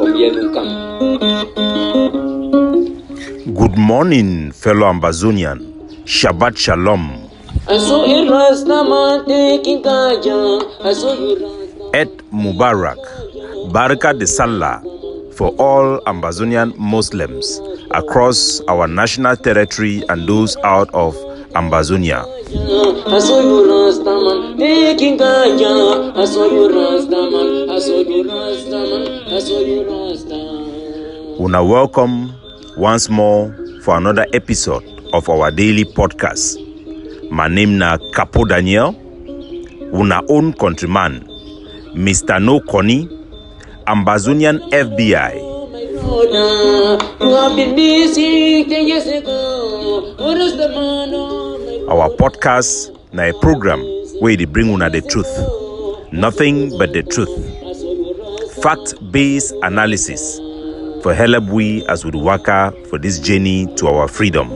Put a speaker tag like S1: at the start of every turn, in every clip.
S1: Good morning, fellow Ambazonian. Shabbat Shalom. Et Mubarak. Baraka de Sallah for all Ambazonian Muslims across our national territory and those out of Ambazonia. Una welcome once more for another episode of our daily podcast. My name na Capo Daniel, una own countryman, Mr. No Connie, Ambazonian FBI. Our podcast na a program where they bring una the truth, nothing but the truth, fact-based analysis for help we as we waka for this journey to our freedom.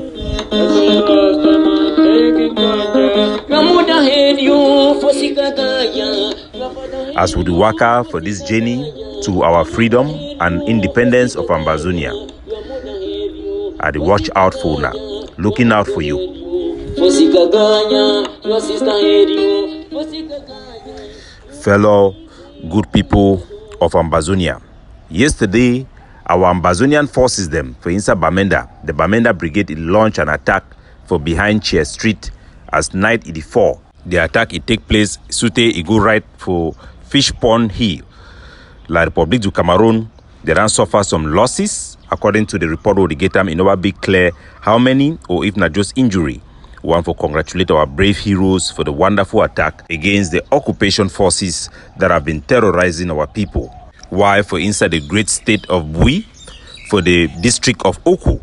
S1: As we waka for this journey to our freedom and independence of Ambazonia, I dey watch out for una, looking out for you. Fellow good people of Ambazonia, yesterday our Ambazonian forces them for inside Bamenda, the Bamenda Brigade launched an attack for behind Chair Street as night it fall. The attack it take place Sute it go right for Fish Pond Hill. La Republique du Cameroon, they ran suffer some losses according to the report of the Gatam. It never be clear how many or if not just injury. We want to congratulate our brave heroes for the wonderful attack against the occupation forces that have been terrorizing our people. While for inside the great state of Bui, for the district of Oku,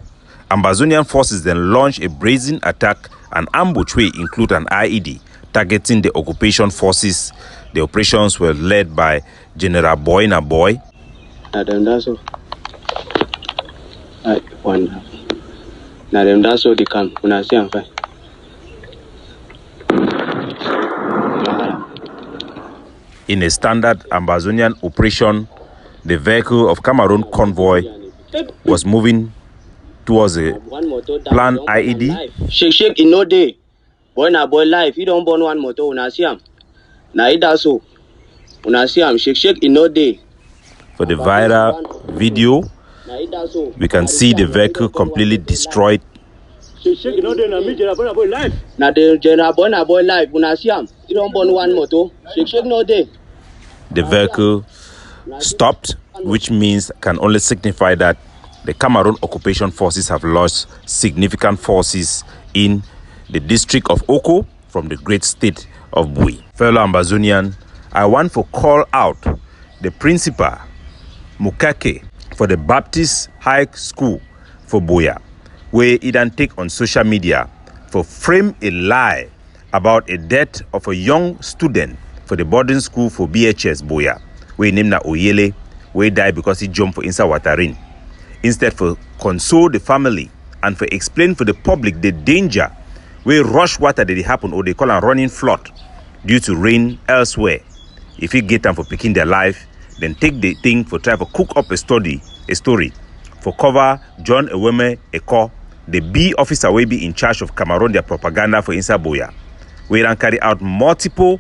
S1: Ambazonian forces then launched a brazen attack and ambush way include an IED targeting the occupation forces. The operations were led by General Boyna Boy. In a standard Ambazonian operation, the vehicle of Cameroon convoy was moving towards a planned IED.
S2: Shake in no day. Boy na boy life. You don't burn one motor. Una see am. Na ida so. Una see am. Shake in no day.
S1: For the viral video, we can see the vehicle completely destroyed.
S2: Shake in no day. Na me General boy life. Na the General boy life. Una see am. You don't burn one motor. Shake no day.
S1: The vehicle stopped, which means can only signify that the Cameroon occupation forces have lost significant forces in the district of Oko from the great state of Bui. Fellow Ambazonian, I want to call out the principal, Mukake, for the Baptist High School for Boya, where he then take on social media for frame a lie about a death of a young student for the boarding school for BHS Boya, where he named na Oyele, where he died because he jumped for inside Watarin. Instead for console the family and for explain for the public the danger where rush water did happen or they call a running flood due to rain elsewhere. If you get them for picking their life, then take the thing for try to cook up a story for cover John Eweme Eko, the B officer will be in charge of Cameroon their propaganda for inside Boya. We can carry out multiple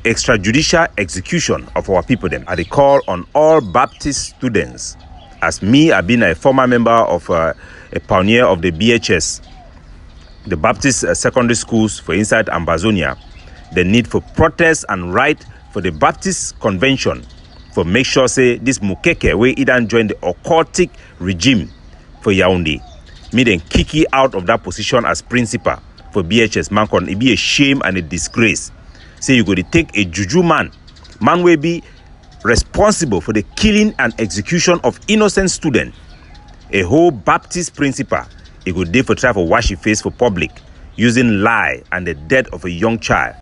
S1: extrajudicial execution of our people them. I call on all Baptist students, as me, I've been a former member of a pioneer of the BHS, the Baptist secondary schools for inside Ambazonia, the need for protest and right for the Baptist convention for make sure say this Mukeke where he done join the occultic regime for Yaoundé. Me then kick you out of that position as principal for BHS. Man, it be a shame and a disgrace. Say you go to take a juju man will be responsible for the killing and execution of innocent students. A whole Baptist principal, he could dey for try for wash his face for public, using lie and the death of a young child.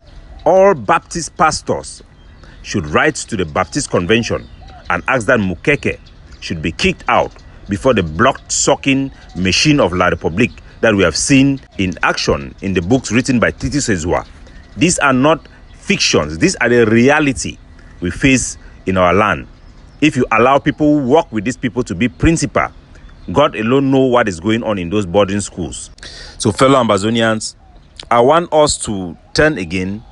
S1: All Baptist pastors should write to the Baptist convention and ask that Mukeke should be kicked out before the blood-sucking machine of La Republique that we have seen in action in the books written by Titi Sezua. These are not fictions. These are the reality we face in our land. If you allow people who work with these people to be principal, God alone knows what is going on in those boarding schools. So fellow Ambazonians, I want us to turn again,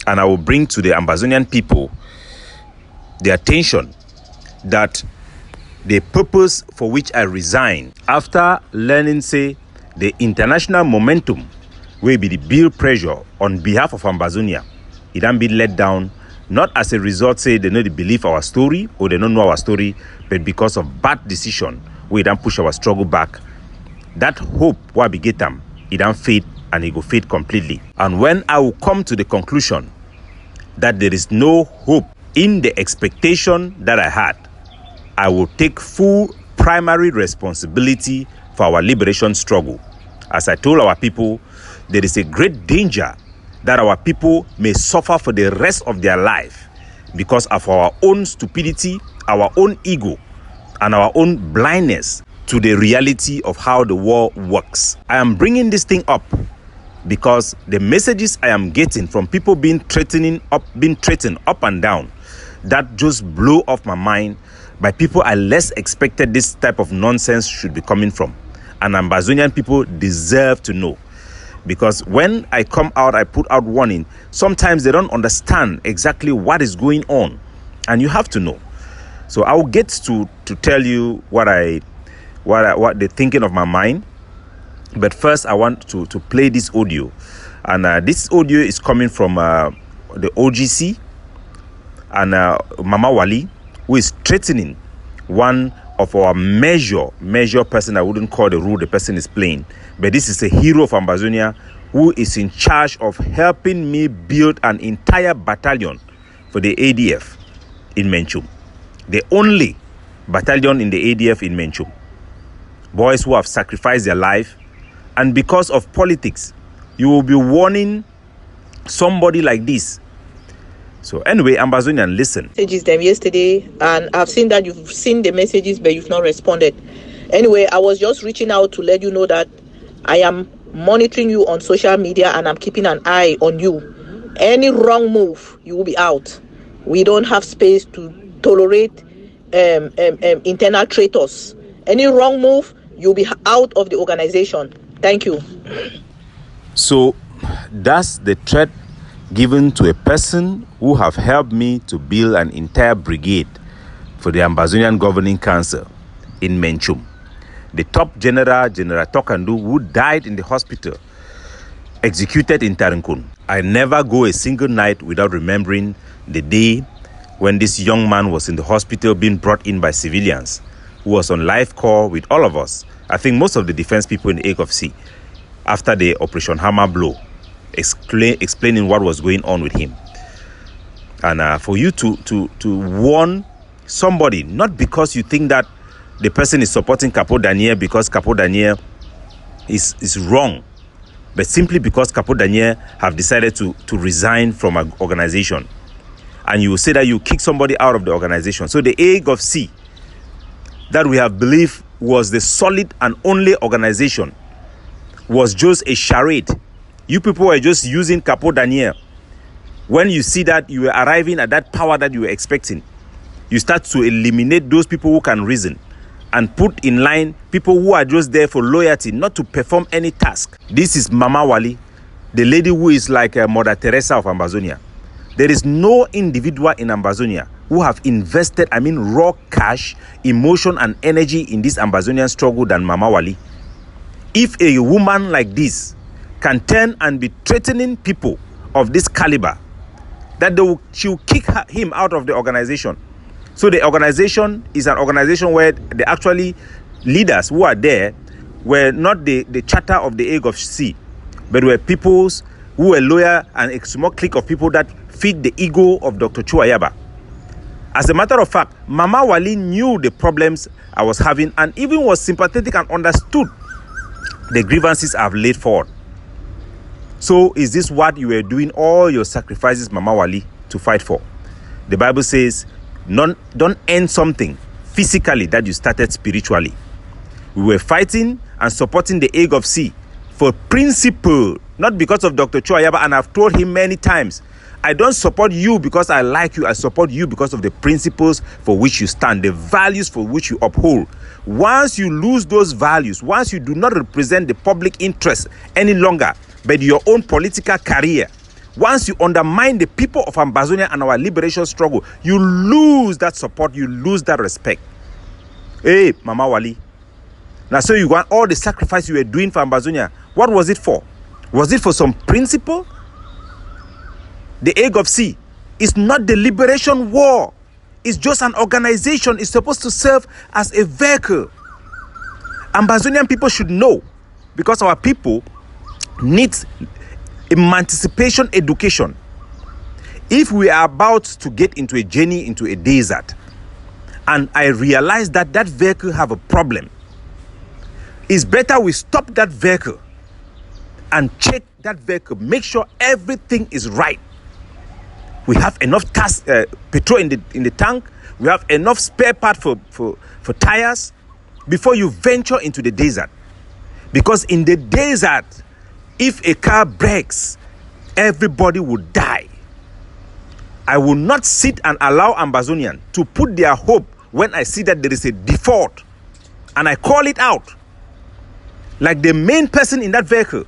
S1: and I will bring to the Ambazonian people the attention that the purpose for which I resign, after learning, say, the international momentum will be the bill pressure on behalf of Ambazonia, it don't be let down, not as a result, say, they don't believe our story or they don't know our story, but because of bad decision, we don't push our struggle back. That hope, what we get them, it don't fade, and it will fade completely. And when I will come to the conclusion that there is no hope in the expectation that I had, I will take full primary responsibility for our liberation struggle. As I told our people, there is a great danger that our people may suffer for the rest of their life because of our own stupidity, our own ego, and our own blindness to the reality of how the war works. I am bringing this thing up because the messages I am getting from people being threatened up and down, that just blow off my mind by people I less expected this type of nonsense should be coming from. And Ambazonian people deserve to know. Because when I come out, I put out warning, sometimes they don't understand exactly what is going on. And you have to know. So I will get to tell you what the thinking of my mind. But first, I want to play this audio. And this audio is coming from the OGC and Mama Wali, who is threatening one of our major person. I wouldn't call the role the person is playing, but this is a hero of Ambazonia who is in charge of helping me build an entire battalion for the ADF in Menchum. The only battalion in the ADF in Menchum. Boys who have sacrificed their life, and because of politics, you will be warning somebody like this. So anyway, Ambazonian, listen.
S3: Messages them yesterday, and I've seen that you've seen the messages, but you've not responded. Anyway, I was just reaching out to let you know that I am monitoring you on social media, and I'm keeping an eye on you. Any wrong move, you will be out. We don't have space to tolerate internal traitors. Any wrong move, you'll be out of the organization. Thank you.
S1: So that's the threat given to a person who have helped me to build an entire brigade for the Ambazonian Governing Council in Menchum. The top general, General Tokandu, who died in the hospital, executed in Tarinkun. I never go a single night without remembering the day when this young man was in the hospital being brought in by civilians, who was on live call with all of us. I think most of the defense people in the AGOFC, after the Operation Hammer Blow, explaining what was going on with him. And for you to warn somebody, not because you think that the person is supporting Capo Daniel because Capo Daniel is wrong, but simply because Capo Daniel have decided to resign from an organization. And you say that you kick somebody out of the organization. So the AGOFC that we have believed was the solid and only organization was just a charade. You people were just using Capo Daniel. When you see that you were arriving at that power that you were expecting, you start to eliminate those people who can reason and put in line people who are just there for loyalty, not to perform any task. This is Mama Wali, the lady who is like Mother Teresa of Ambazonia. There is no individual in Ambazonia who have invested, raw cash, emotion, and energy in this Ambazonian struggle than Mama Wali. If a woman like this can turn and be threatening people of this caliber, that she will kick him out of the organization. So the organization is an organization where the actually leaders who are there were not the charter of the AGOFC, but were peoples who were loyal and a small clique of people that feed the ego of Dr. Chuayaba. As a matter of fact, Mama Wali knew the problems I was having and even was sympathetic and understood the grievances I've laid forward. So is this what you were doing all your sacrifices, Mama Wali, to fight for? The Bible says, don't end something physically that you started spiritually. We were fighting and supporting the AGOFC for principle, not because of Dr. Chuayaba, and I've told him many times, I don't support you because I like you. I support you because of the principles for which you stand, the values for which you uphold. Once you lose those values, once you do not represent the public interest any longer, but your own political career, once you undermine the people of Ambazonia and our liberation struggle, you lose that support, you lose that respect. Hey, Mama Wali. Now, so you want all the sacrifice you were doing for Ambazonia. What was it for? Was it for some principle? The Egg of Sea is not the liberation war. It's just an organization. It's supposed to serve as a vehicle. Ambazonian people should know, because our people need emancipation education. If we are about to get into a journey into a desert, and I realize that that vehicle have a problem, it's better we stop that vehicle and check that vehicle, make sure everything is right. We have enough petrol in the tank. We have enough spare part for tires before you venture into the desert. Because in the desert, if a car breaks, everybody will die. I will not sit and allow Ambazonian to put their hope when I see that there is a default, and I call it out. Like the main person in that vehicle,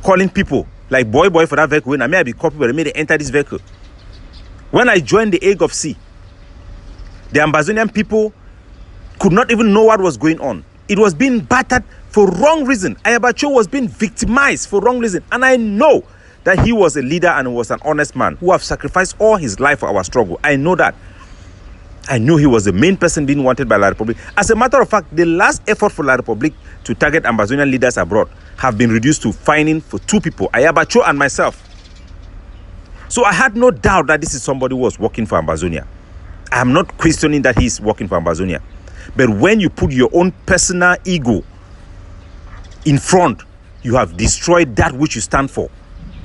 S1: calling people like boy for that vehicle. When I may be copy, but I made enter this vehicle. When I joined the Egg of Sea, the Ambazonian people could not even know what was going on. It was being battered for wrong reason. Ayabacho was being victimized for wrong reason. And I know that he was a leader and was an honest man who have sacrificed all his life for our struggle. I know that. I knew he was the main person being wanted by La Republic. As a matter of fact, the last effort for La Republic to target Ambazonian leaders abroad have been reduced to fining for 2 people, Ayabacho and myself. So I had no doubt that this is somebody who was working for Ambazonia. I am not questioning that he is working for Ambazonia. But when you put your own personal ego in front, you have destroyed that which you stand for.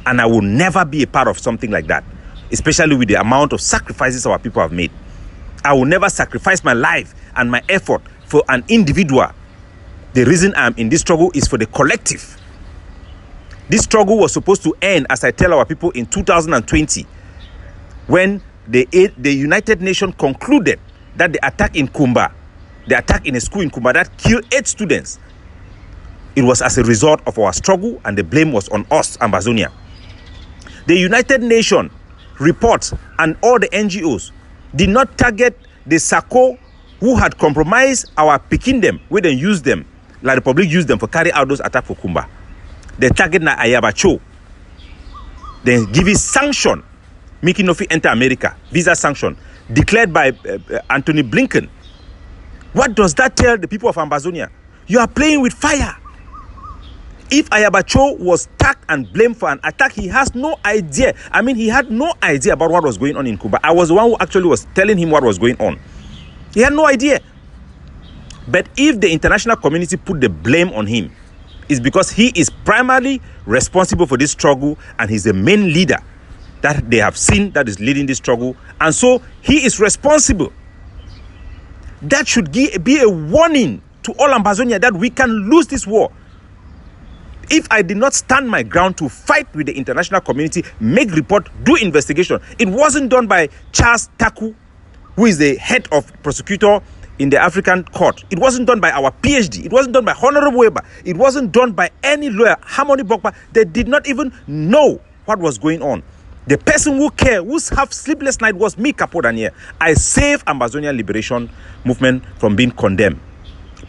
S1: And I will never be a part of something like that, especially with the amount of sacrifices our people have made. I will never sacrifice my life and my effort for an individual. The reason I'm in this struggle is for the collective. This struggle was supposed to end, as I tell our people, in 2020, when the United Nations concluded that the attack in Kumba, the attack in a school in Kumba that killed 8 students, it was as a result of our struggle, and the blame was on us, Ambazonia. The United Nations reports and all the NGOs did not target the Sako who had compromised our Pikindem, where they used them, La Republic used them for carry out those attacks for Kumba. They target na Ayabacho. They give it sanction, making Nofi enter America, visa sanction, declared by Anthony Blinken. What does that tell the people of Ambazonia? You are playing with fire. If Ayabacho was tagged and blamed for an attack, he has no idea. I mean, he had no idea about what was going on in Cuba. I was the one who actually was telling him what was going on. He had no idea. But if the international community put the blame on him, it's because he is primarily responsible for this struggle, and he's the main leader that they have seen that is leading this struggle. And so he is responsible. That should be a warning to all Ambazonia that we can lose this war. If I did not stand my ground to fight with the international community, make report, do investigation, it wasn't done by Charles Taku, who is the head of prosecutor in the African court. It wasn't done by our PhD. It wasn't done by Honorable Weber. It wasn't done by any lawyer, Harmony Bokpa. They did not even know what was going on. The person who cared, who have sleepless night, was me, Capo Daniel. I saved Ambazonian liberation movement from being condemned.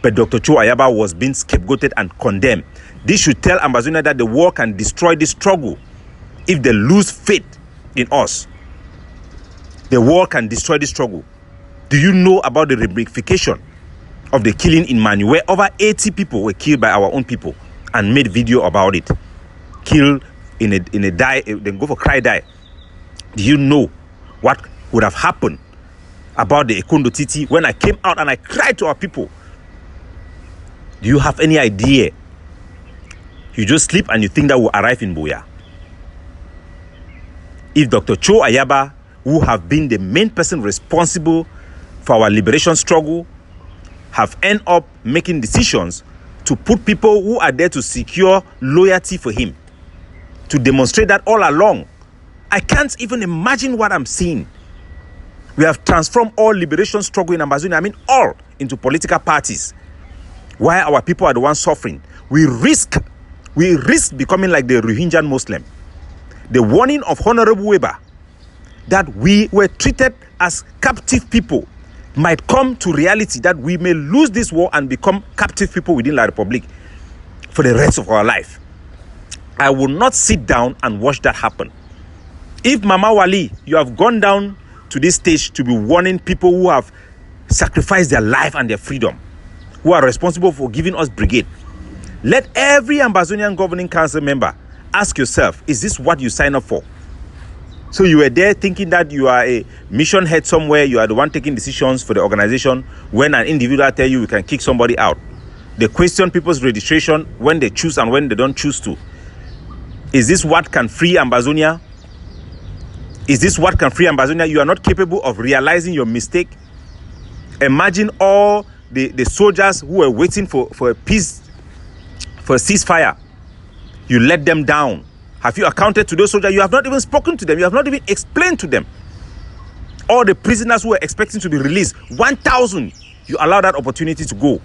S1: But Dr. Cho Ayaba was being scapegoated and condemned. This should tell Ambazonia that the war can destroy this struggle if they lose faith in us. The war can destroy this struggle. Do you know about the ramification of the killing in Manu, where over 80 people were killed by our own people, and made video about it? Killed in a die, then go for cry die. Do you know what would have happened about the Ekondo Titi when I came out and I cried to our people? Do you have any idea? You just sleep and you think that will arrive in Buea. If Dr. Cho Ayaba, who have been the main person responsible for our liberation struggle, have ended up making decisions to put people who are there to secure loyalty for him, to demonstrate that all along. I can't even imagine what I'm seeing. We have transformed all liberation struggle in Ambazonia, I mean all, into political parties. While our people are the ones suffering. We risk becoming like the Rohingya Muslim. The warning of Honorable Weber that we were treated as captive people might come to reality, that we may lose this war and become captive people within the Republic for the rest of our life. I will not sit down and watch that happen. If Mama Wali, you have gone down to this stage to be warning people who have sacrificed their life and their freedom, who are responsible for giving us brigade, let every Ambazonian governing council member ask yourself, is this what you sign up for? So you were there thinking that you are a mission head somewhere, you are the one taking decisions for the organization. When an individual tell you can kick somebody out, they question people's registration when they choose and when they don't choose to. Is this what can free Ambazonia? Is this what can free Ambazonia? You are not capable of realizing your mistake. Imagine all the soldiers who were waiting for a peace, for a ceasefire. You let them down. Have you accounted to those soldiers? You have not even spoken to them. You have not even explained to them. All the prisoners who were expecting to be released, 1,000, you allow that opportunity to go.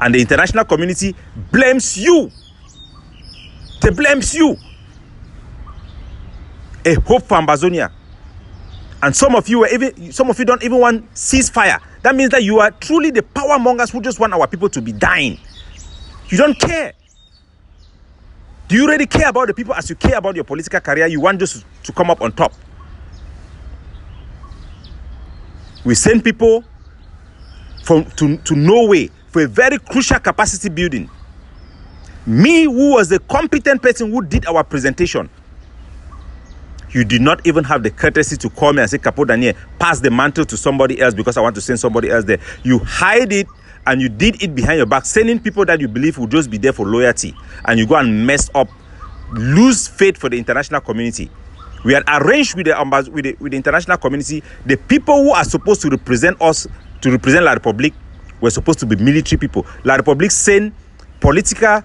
S1: And the international community blames you. They blames you. A hope for Ambazonia. And some of you don't even want ceasefire. That means that you are truly the power mongers who just want our people to be dying. You don't care. Do you really care about the people as you care about your political career? You want just to come up on top. We send people to Norway for a very crucial capacity building. Me, who was the competent person who did our presentation, you did not even have the courtesy to call me and say, Capo Daniel, pass the mantle to somebody else because I want to send somebody else there. You hide it and you did it behind your back, sending people that you believe will just be there for loyalty. And you go and mess up, lose faith for the international community. We had arranged with the international community, the people who are supposed to represent us, to represent La Republique, were supposed to be military people. La Republique sent political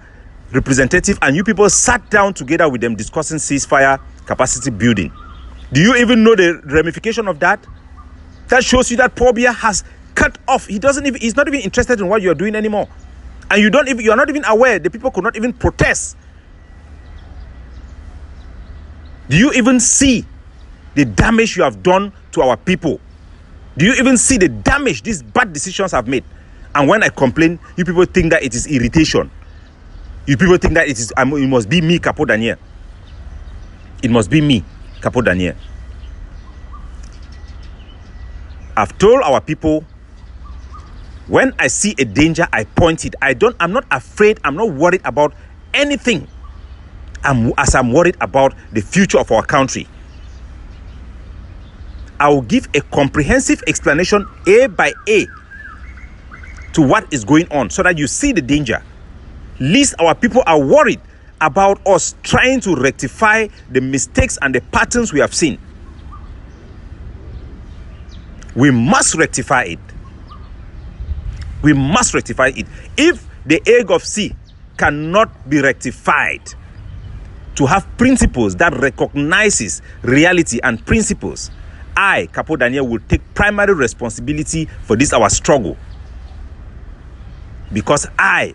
S1: representative, and you people sat down together with them discussing ceasefire, capacity building. Do you even know the ramification of that? That shows you that Paul Biya has cut off. He's not even interested in what you're doing anymore. And you're not even aware. The people could not even protest. Do you even see the damage you have done to our people? Do you even see the damage these bad decisions have made? And when I complain, you people think that it is irritation. You people think that it must be me, Capo Daniel. It must be me, Capo Daniel. I've told our people, when I see a danger, I point it. I'm not afraid, I'm not worried about anything. As I'm worried about the future of our country. I will give a comprehensive explanation, A by A, to what is going on, so that you see the danger. Least our people are worried about us trying to rectify the mistakes and the patterns we have seen. We must rectify it. We must rectify it. If the egg of C cannot be rectified to have principles that recognizes reality and principles, I, Capo Daniel, will take primary responsibility for this our struggle. Because I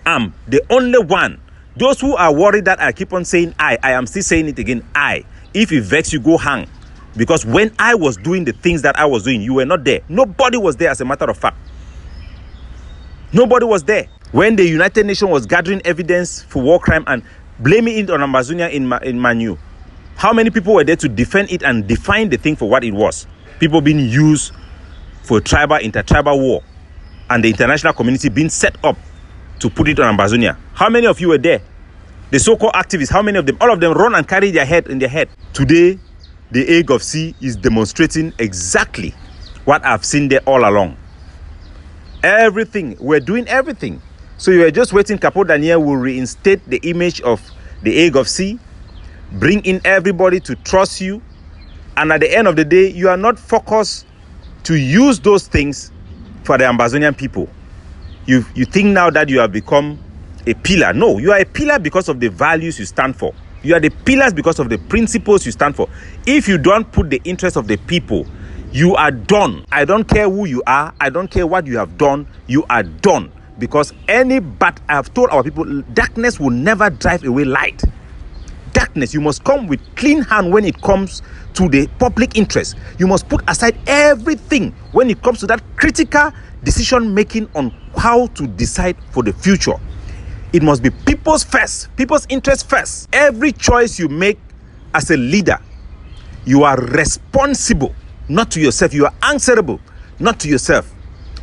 S1: am the only one. Those who are worried that I keep on saying I am still saying it again, I. If it vex you, go hang. Because when I was doing the things that I was doing, you were not there. Nobody was there, as a matter of fact. Nobody was there. When the United Nations was gathering evidence for war crime and blaming it on Ambazonia in Manu, how many people were there to defend it and define the thing for what it was? People being used for tribal, intertribal war, and the international community being set up to put it on Ambazonia. How many of you were there? The so-called activists, how many of them? All of them run and carry their head in their head. Today, the egg of C is demonstrating exactly what I've seen there all along. Everything, we're doing everything. So you are just waiting, Capo Daniel will reinstate the image of the egg of C, bring in everybody to trust you, and at the end of the day, you are not focused to use those things for the Ambazonian people. You think now that you have become a pillar. No, you are a pillar because of the values you stand for. You are the pillars because of the principles you stand for. If you don't put the interest of the people, you are done. I don't care who you are. I don't care what you have done. You are done. Because I have told our people, darkness will never drive away light. Darkness, you must come with clean hand when it comes to the public interest. You must put aside everything when it comes to that critical decision making on how to decide for the future. It must be people's first, people's interest first. Every choice you make as a leader, you are responsible, not to yourself. You are answerable, not to yourself,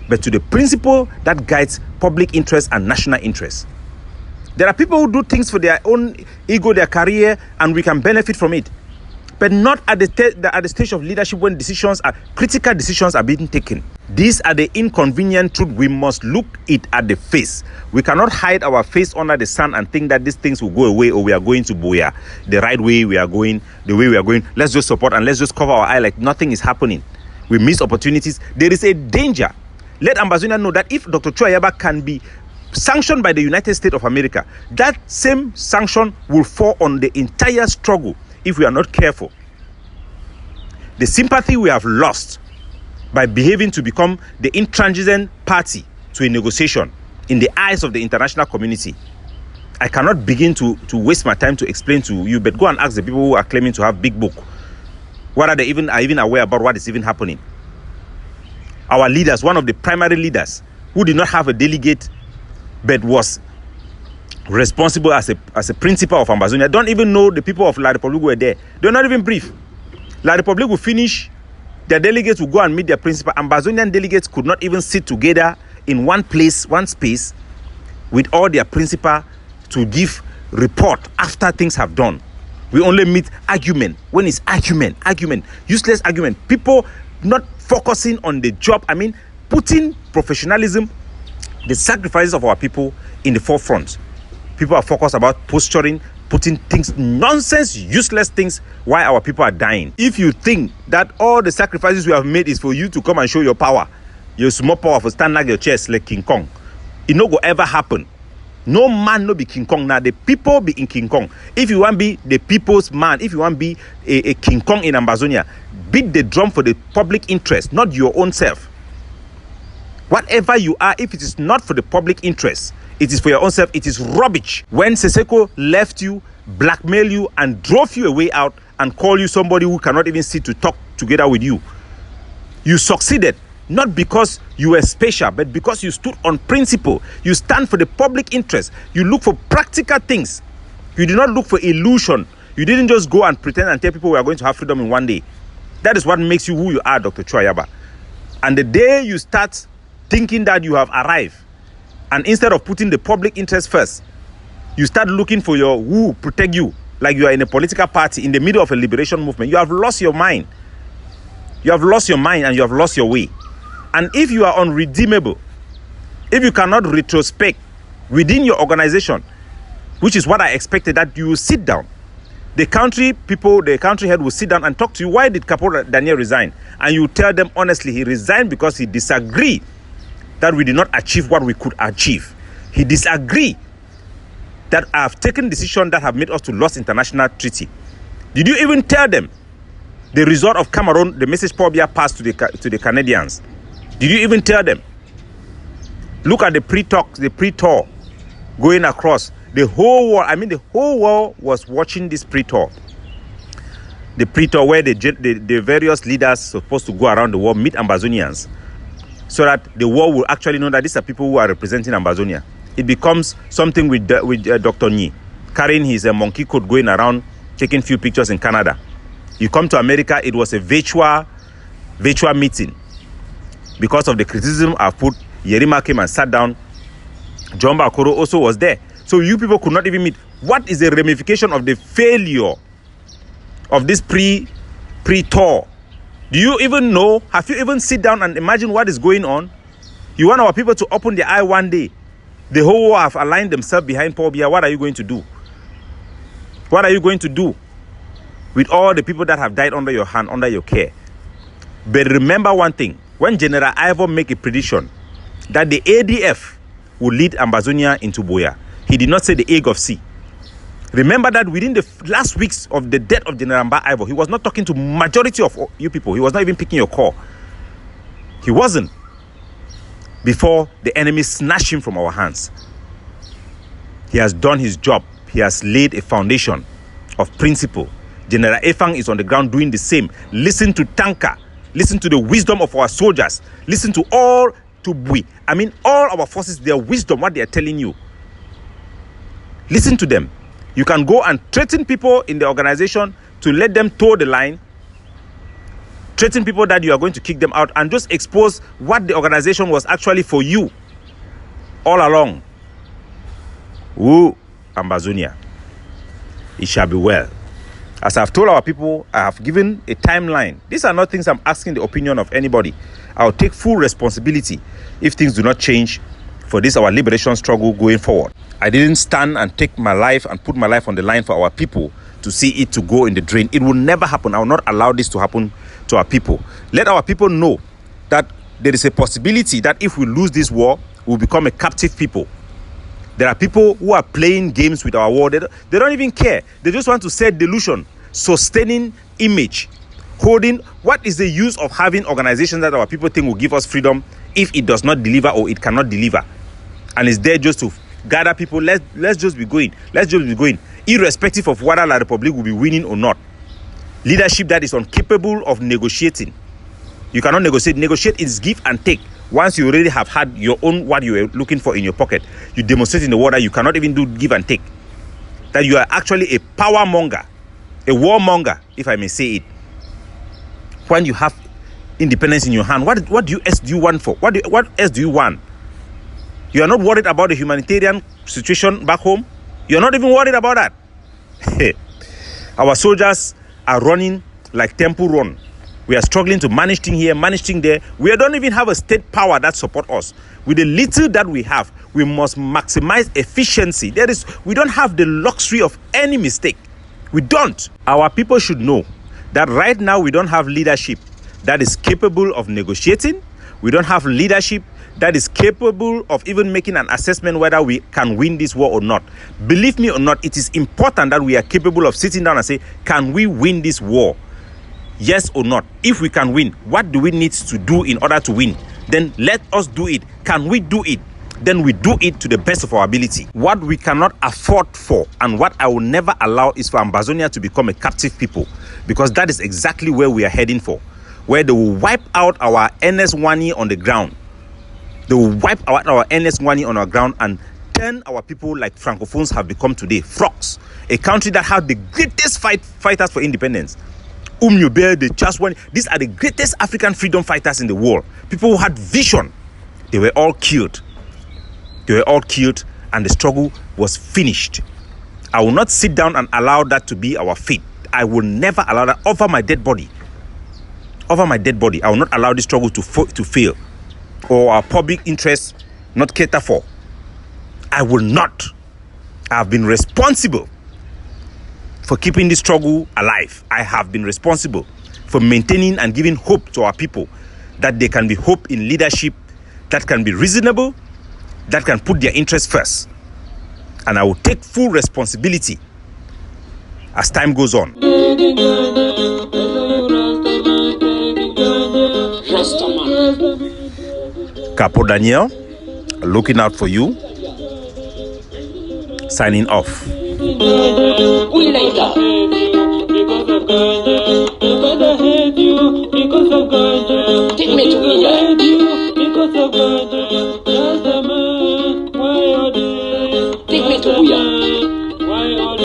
S1: but to the principle that guides public interest and national interest. There are people who do things for their own ego, their career, and we can benefit from it, but not at the stage of leadership when critical decisions are being taken. These are the inconvenient truth. We must look it at the face. We cannot hide our face under the sun and think that these things will go away, or we are going to Boya the right way. We are going the way we are going. Let's just support and let's just cover our eye like nothing is happening. We miss opportunities. There is a danger. Let Ambazonian know that if Dr. Chuayaba can be sanctioned by the United States of America, that same sanction will fall on the entire struggle if we are not careful. The sympathy we have lost by behaving to become the intransigent party to a negotiation in the eyes of the international community, I cannot begin to waste my time to explain to you, but go and ask the people who are claiming to have big book. What are they even aware about what is even happening? Our leaders, one of the primary leaders who did not have a delegate but was responsible as a principal of Ambazonia, don't even know the people of La Republique were there. They're not even brief. La Republique will finish, their delegates will go and meet their principal. Ambazonian delegates could not even sit together in one place, one space, with all their principal to give report after things have done. We only meet argument. When it's argument, useless argument. People not focusing on the job. I mean, putting professionalism, the sacrifices of our people in the forefront. People are focused about posturing, putting things, nonsense, useless things, while our people are dying. If you think that all the sacrifices we have made is for you to come and show your power, your small power for stand like your chest like King Kong, it no go ever happen. No man no be King Kong. Now the people be in King Kong. If you want to be the people's man, if you want to be a King Kong in Ambazonia, beat the drum for the public interest, not your own self. Whatever you are, if it is not for the public interest, it is for your own self, it is rubbish. When Seseko left you, blackmailed you, and drove you away out and called you somebody who cannot even sit to talk together with you, you succeeded. Not because you were special, but because you stood on principle. You stand for the public interest. You look for practical things. You did not look for illusion. You didn't just go and pretend and tell people we are going to have freedom in one day. That is what makes you who you are, Dr. Chuayaba. And the day you start thinking that you have arrived, and instead of putting the public interest first, you start looking for your who protect you, like you are in a political party in the middle of a liberation movement, you have lost your mind. You have lost your mind and you have lost your way. And if you are unredeemable, if you cannot retrospect within your organization, which is what I expected, that you will sit down. The country people, the country head will sit down and talk to you. Why did Capo Daniel resign? And you tell them honestly, he resigned because he disagreed that we did not achieve what we could achieve. He disagreed that I have taken decisions that have made us to lose international treaty. Did you even tell them the result of Cameroon, the message Paul Biya passed to the Canadians? Did you even tell them? Look at the pre-talk, the pre-tour going across. The whole world, I mean the whole world was watching this pre-tour. The pre-tour where the various leaders supposed to go around the world, meet Ambazonians, so that the world will actually know that these are people who are representing Ambazonia. It becomes something with Dr. Nyi, carrying his monkey coat, going around, taking few pictures in Canada. You come to America, it was a virtual meeting. Because of the criticism I've put, Yerima came and sat down. John Bakoro also was there. So you people could not even meet. What is the ramification of the failure of this pre-tour? Do you even know? Have you even sit down and imagine what is going on? You want our people to open their eye one day. The whole world have aligned themselves behind Paul Biya. What are you going to do? What are you going to do with all the people that have died under your hand, under your care? But remember one thing. When General Ivor make a prediction that the ADF will lead Ambazonia into Boya, He did not say the egg of sea. Remember that within the last weeks of the death of General Mba Ivor, he was not talking to majority of you people. He was not even picking your call. He wasn't. Before the enemy snatched him from our hands. He has done his job. He has laid a foundation of principle. General Efang is on the ground doing the same. Listen to Tanka. Listen to the wisdom of our soldiers. Listen to all our forces, their wisdom, what they are telling you. Listen to them. You can go and threaten people in the organization to let them toe the line. Threaten people that you are going to kick them out and just expose what the organization was actually for you all along. Woo, Ambazonian. It shall be well. As I've told our people, I have given a timeline. These are not things I'm asking the opinion of anybody. I'll take full responsibility if things do not change for this, our liberation struggle going forward. I didn't stand and take my life and put my life on the line for our people to see it to go in the drain. It will never happen. I will not allow this to happen to our people. Let our people know that there is a possibility that if we lose this war, we'll become a captive people. There are people who are playing games with our war. They don't even care. They just want to set delusion, sustaining image, holding. What is the use of having organizations that our people think will give us freedom if it does not deliver or it cannot deliver? And it's there just to gather people. Let's just be going. Let's just be going. Irrespective of whether La Republic will be winning or not. Leadership that is incapable of negotiating. You cannot negotiate. Negotiate is give and take. Once you already have had your own, what you were looking for in your pocket, you demonstrate in the world that you cannot even do give and take. That you are actually a power monger, a warmonger, if I may say it. When you have independence in your hand, what else do you want for? What else do you want? You are not worried about the humanitarian situation back home. You are not even worried about that. Our soldiers are running like temple run. We are struggling to manage things here, manage things there. We don't even have a state power that support us. With the little that we have, we must maximize efficiency. We don't have the luxury of any mistake. We don't. Our people should know that right now we don't have leadership that is capable of negotiating. We don't have leadership that is capable of even making an assessment whether we can win this war or not. Believe me or not, it is important that we are capable of sitting down and say, can we win this war? Yes or not? If we can win, what do we need to do in order to win? Then let us do it. Can we do it? Then we do it to the best of our ability. What we cannot afford for, and what I will never allow, is for Ambazonia to become a captive people, because that is exactly where we are heading for, where they will wipe out our NS1E on the ground. They will wipe out our NS1E on our ground and turn our people like Francophones have become today, frogs. A country that has the greatest fighters for independence. The just one. These are the greatest African freedom fighters in the world. People who had vision. They were all killed. They were all killed, and the struggle was finished. I will not sit down and allow that to be our fate. I will never allow that over my dead body. Over my dead body, I will not allow this struggle to fail, or our public interests not cater for. I will not. I have been responsible for keeping this struggle alive. I have been responsible for maintaining and giving hope to our people, that there can be hope in leadership that can be reasonable, that can put their interests first. And I will take full responsibility as time goes on. Capo Daniel, looking out for you. Signing off.